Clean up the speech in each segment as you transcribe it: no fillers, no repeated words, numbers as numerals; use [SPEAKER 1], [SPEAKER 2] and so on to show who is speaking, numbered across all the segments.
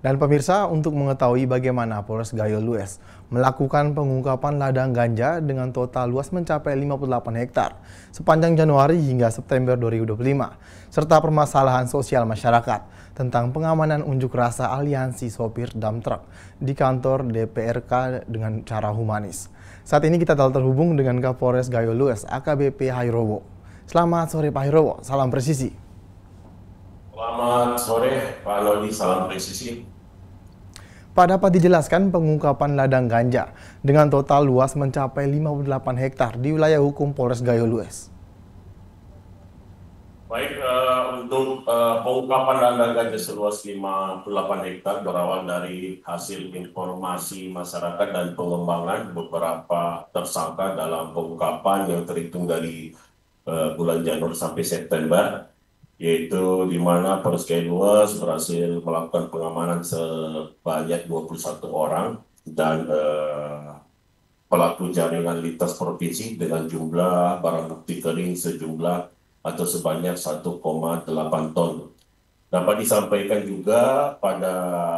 [SPEAKER 1] Dan pemirsa, untuk mengetahui bagaimana Polres Gayo Lues melakukan pengungkapan ladang ganja dengan total luas mencapai 58 hektar sepanjang Januari hingga September 2025, serta permasalahan sosial masyarakat tentang pengamanan unjuk rasa aliansi sopir dump truck di kantor DPRK dengan cara humanis. Saat ini kita telah terhubung dengan Kapolres Gayo Lues AKBP Hairowo. Selamat sore Pak Hairowo, salam presisi.
[SPEAKER 2] Selamat sore Pak Lodi, salam presisi.
[SPEAKER 1] Pak, dapat dijelaskan pengungkapan ladang ganja dengan total luas mencapai 58 hektar di wilayah hukum Polres Gayo Lues.
[SPEAKER 2] Baik, untuk pengungkapan ladang ganja seluas 58 hektar berawal dari hasil informasi masyarakat dan pengembangan beberapa tersangka dalam pengungkapan yang terhitung dari bulan Januari sampai September, yaitu di mana Polres Gayo Lues berhasil melakukan pengamanan sebanyak 21 orang dan pelaku jaringan lintas provinsi dengan jumlah barang bukti kering sejumlah atau sebanyak 1,8 ton. Dapat disampaikan juga pada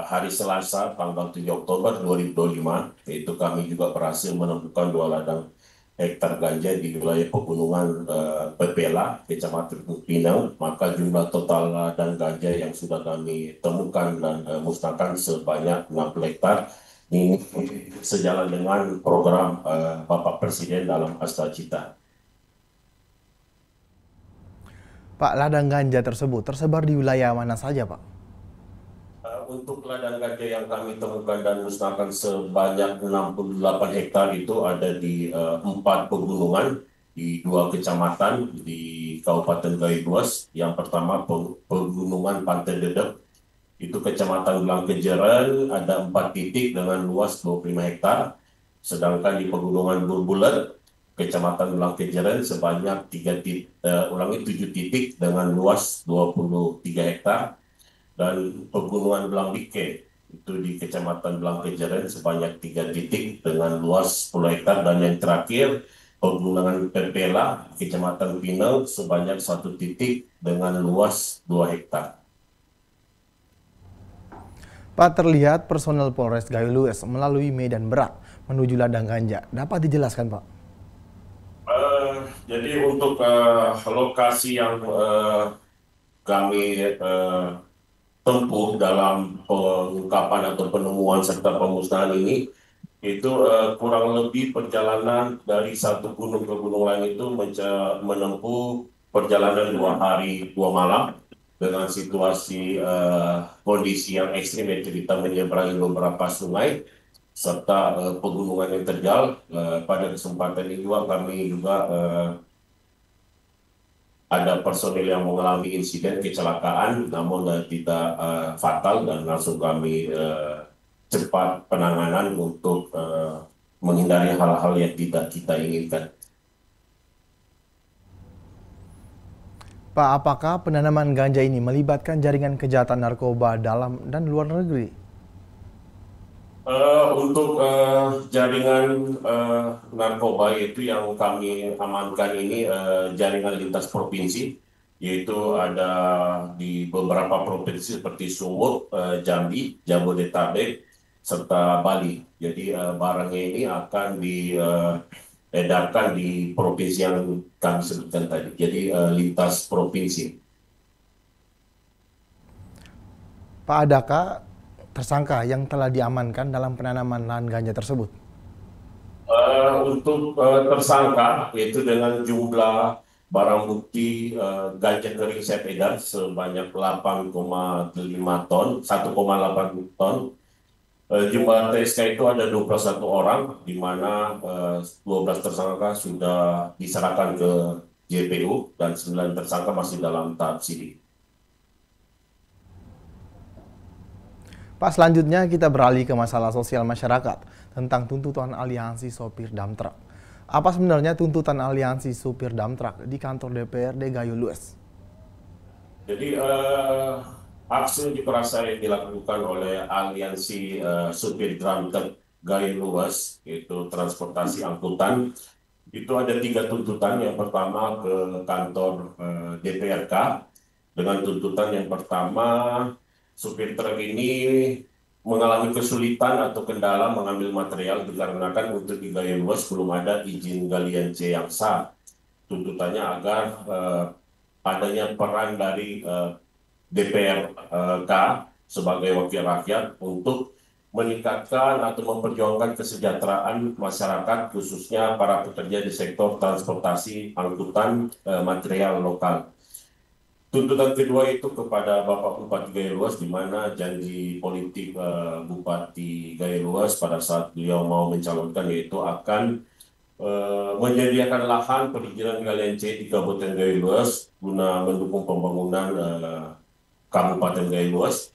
[SPEAKER 2] hari Selasa tanggal 7 Oktober 2025, yaitu kami juga berhasil menemukan 2 ladang hektar ganja di wilayah pegunungan Pepela, Kecamatan Pinang. Maka jumlah total ladang ganja yang sudah kami temukan dan musnahkan sebanyak 60 hektar. Ini sejalan dengan program Bapak Presiden dalam Asta Cita.
[SPEAKER 1] Pak, ladang ganja tersebut tersebar di wilayah mana saja, Pak?
[SPEAKER 2] Untuk ladang ganja yang kami temukan dan musnahkan sebanyak 68 hektar itu ada di 4 pegunungan di 2 kecamatan di Kabupaten Gayo Lues. Yang pertama pegunungan Pantai Dedap, itu Kecamatan Blangkejeren, ada 4 titik dengan luas 25 hektar. Sedangkan di Pegunungan Burbulet, Kecamatan Blangkejeren sebanyak 7 titik dengan luas 23 hektar. Dan Pegunungan Blambike, itu di Kecamatan Blangkejeren sebanyak 3 titik dengan luas 10 hektar. Dan yang terakhir, Pegunungan Pepela, Kecamatan Pinang sebanyak 1 titik dengan luas 2 hektar.
[SPEAKER 1] Pak, terlihat personel Polres Gayo Lues melalui medan berat menuju ladang ganja. Dapat dijelaskan, Pak?
[SPEAKER 2] Jadi untuk lokasi yang kami tempuh dalam pengungkapan atau penemuan serta pemusnahan ini, itu kurang lebih perjalanan dari satu gunung ke gunung lain itu menempuh perjalanan 2 hari 2 malam dengan situasi kondisi yang ekstrim, yaitu kita menyeberangi beberapa sungai serta pegunungan yang terjal. Pada kesempatan ini juga kami juga ada personil yang mengalami insiden kecelakaan, namun tidak fatal, dan langsung kami cepat penanganan untuk menghindari hal-hal yang tidak kita inginkan.
[SPEAKER 1] Pak, apakah penanaman ganja ini melibatkan jaringan kejahatan narkoba dalam dan luar negeri?
[SPEAKER 2] Untuk jaringan narkoba itu yang kami amankan ini jaringan lintas provinsi, yaitu ada di beberapa provinsi seperti Sumut, Jambi, Jabodetabek, serta Bali. Jadi barangnya ini akan diedarkan di provinsi yang kami sebutkan tadi. Jadi lintas provinsi.
[SPEAKER 1] Pak, adakah tersangka yang telah diamankan dalam penanaman lahan ganja tersebut?
[SPEAKER 2] Untuk tersangka, yaitu dengan jumlah barang bukti ganja kering siap edar sebanyak 8,5 ton, 1,8 ton. Jumlah TSK itu ada 21 orang, di mana 12 tersangka sudah diserahkan ke JPU dan 9 tersangka masih dalam tahap sidik.
[SPEAKER 1] Pak, selanjutnya kita beralih ke masalah sosial masyarakat tentang tuntutan aliansi sopir dump truck. Apa sebenarnya tuntutan aliansi sopir dump truck di kantor DPRD Gayo Lues?
[SPEAKER 2] Jadi aksi unjuk rasa yang dilakukan oleh aliansi supir dump truck Gayo Lues, yaitu transportasi angkutan, itu ada 3 tuntutan. Yang pertama ke kantor DPRK dengan tuntutan yang pertama, supir truk ini mengalami kesulitan atau kendala mengambil material dikarenakan untuk di Gaya Luas belum ada izin galian C yang sah. Tuntutannya agar adanya peran dari DPRK sebagai wakil rakyat untuk meningkatkan atau memperjuangkan kesejahteraan masyarakat, khususnya para pekerja di sektor transportasi angkutan material lokal. Tuntutan kedua itu kepada Bapak Bupati Gaya Luas, di mana janji politik Bupati Gaya Luas pada saat beliau mau mencalonkan yaitu akan menyediakan lahan perizinan galian C di Kabupaten Gaya Luas guna mendukung pembangunan Kabupaten Gaya Luas.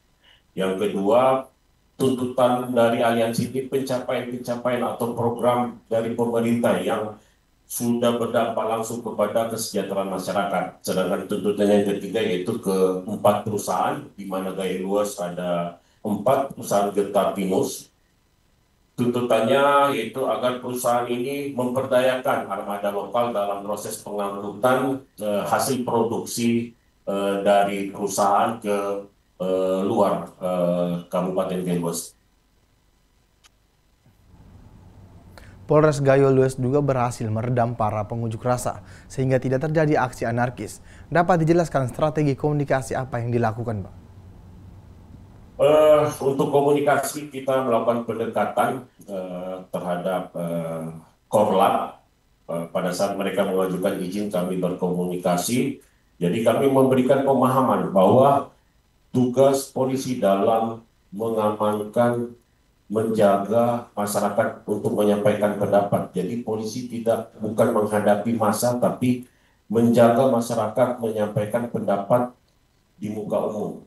[SPEAKER 2] Yang kedua, tuntutan dari aliansi ini pencapaian-pencapaian atau program dari pemerintah yang sudah berdampak langsung kepada kesejahteraan masyarakat. Sedangkan tuntutan yang ketiga yaitu ke 4 perusahaan, di mana Gaya Luas ada 4 perusahaan getah pinus. Tuntutannya yaitu agar perusahaan ini memperdayakan armada lokal dalam proses pengangkutan hasil produksi dari perusahaan ke luar Kabupaten Gaya Luas.
[SPEAKER 1] Polres Gayo Lues juga berhasil meredam para pengunjuk rasa sehingga tidak terjadi aksi anarkis. Dapat dijelaskan strategi komunikasi apa yang dilakukan, Pak?
[SPEAKER 2] Untuk komunikasi kita melakukan pendekatan terhadap Korlat. Pada saat mereka mengajukan izin kami berkomunikasi. Jadi kami memberikan pemahaman bahwa tugas polisi dalam mengamankan, menjaga masyarakat untuk menyampaikan pendapat. Jadi polisi bukan menghadapi massa, tapi menjaga masyarakat menyampaikan pendapat di muka umum.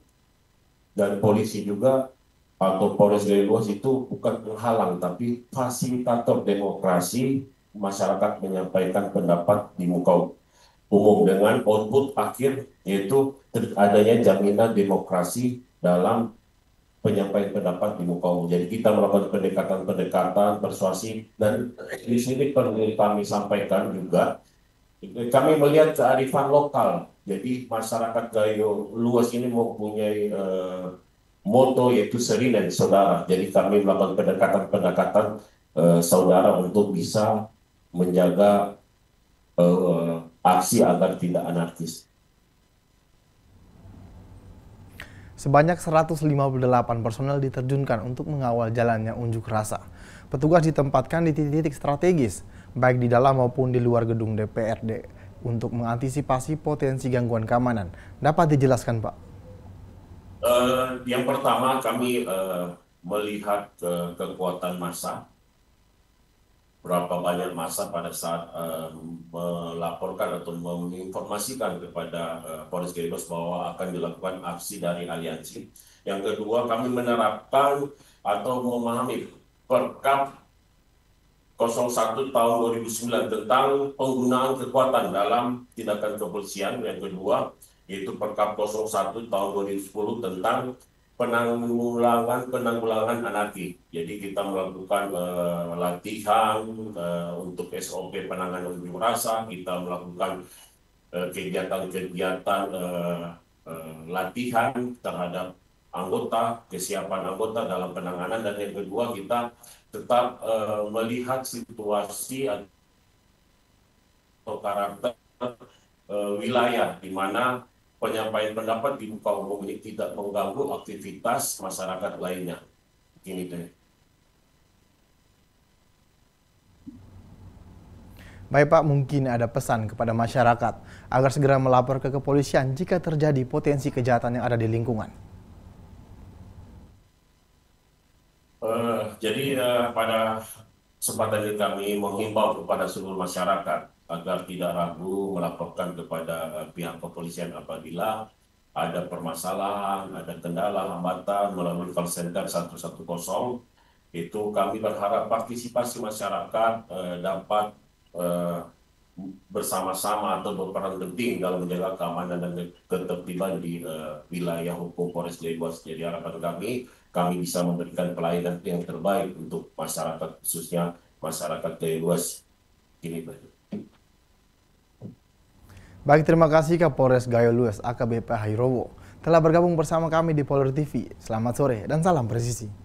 [SPEAKER 2] Dan polisi juga atau Polres Gaya Luas itu bukan penghalang, tapi fasilitator demokrasi, masyarakat menyampaikan pendapat di muka umum dengan output akhir yaitu adanya jaminan demokrasi dalam penyampaian pendapat di muka umum. Jadi kita melakukan pendekatan persuasi, dan di sini perlu kami sampaikan juga, kami melihat kearifan lokal. Jadi masyarakat Gayo Luas ini mempunyai moto yaitu Seri dan Saudara. Jadi kami melakukan pendekatan saudara untuk bisa menjaga aksi agar tidak anarkis.
[SPEAKER 1] Sebanyak 158 personel diterjunkan untuk mengawal jalannya unjuk rasa. Petugas ditempatkan di titik-titik strategis, baik di dalam maupun di luar gedung DPRD, untuk mengantisipasi potensi gangguan keamanan. Dapat dijelaskan, Pak?
[SPEAKER 2] Yang pertama, kami melihat kekuatan massa. Berapa banyak massa pada saat melaporkan atau menginformasikan kepada Polres Gaya Luas bahwa akan dilakukan aksi dari aliansi. Yang kedua, kami menerapkan atau memahami Perkap 01 tahun 2009 tentang penggunaan kekuatan dalam tindakan kepolisian. Yang kedua, yaitu Perkap 01 tahun 2010 tentang penanggulangan anarki. Jadi kita melakukan latihan untuk SOP penanganan unjuk rasa, kita melakukan kegiatan-kegiatan latihan terhadap anggota, kesiapan anggota dalam penanganan, dan yang kedua kita tetap melihat situasi atau karakter wilayah di mana penyampaian pendapat di muka umum ini tidak mengganggu aktivitas masyarakat lainnya. Ini deh.
[SPEAKER 1] Baik, Pak, mungkin ada pesan kepada masyarakat agar segera melapor ke kepolisian jika terjadi potensi kejahatan yang ada di lingkungan.
[SPEAKER 2] Jadi pada kesempatan ini kami menghimbau kepada seluruh masyarakat agar tidak ragu melaporkan kepada pihak kepolisian apabila ada permasalahan, ada kendala, hambatan melalui call center 110. Itu kami berharap partisipasi masyarakat dapat bersama-sama atau berperan penting dalam menjaga keamanan dan ketertiban di wilayah hukum Polres Gaya Luas. Jadi harapan kami bisa memberikan pelayanan yang terbaik untuk masyarakat, khususnya masyarakat Gaya Luas. Ini
[SPEAKER 1] Baik, terima kasih Kapolres Gayo Lues AKBP Hairowo telah bergabung bersama kami di Polri TV. Selamat sore dan salam presisi.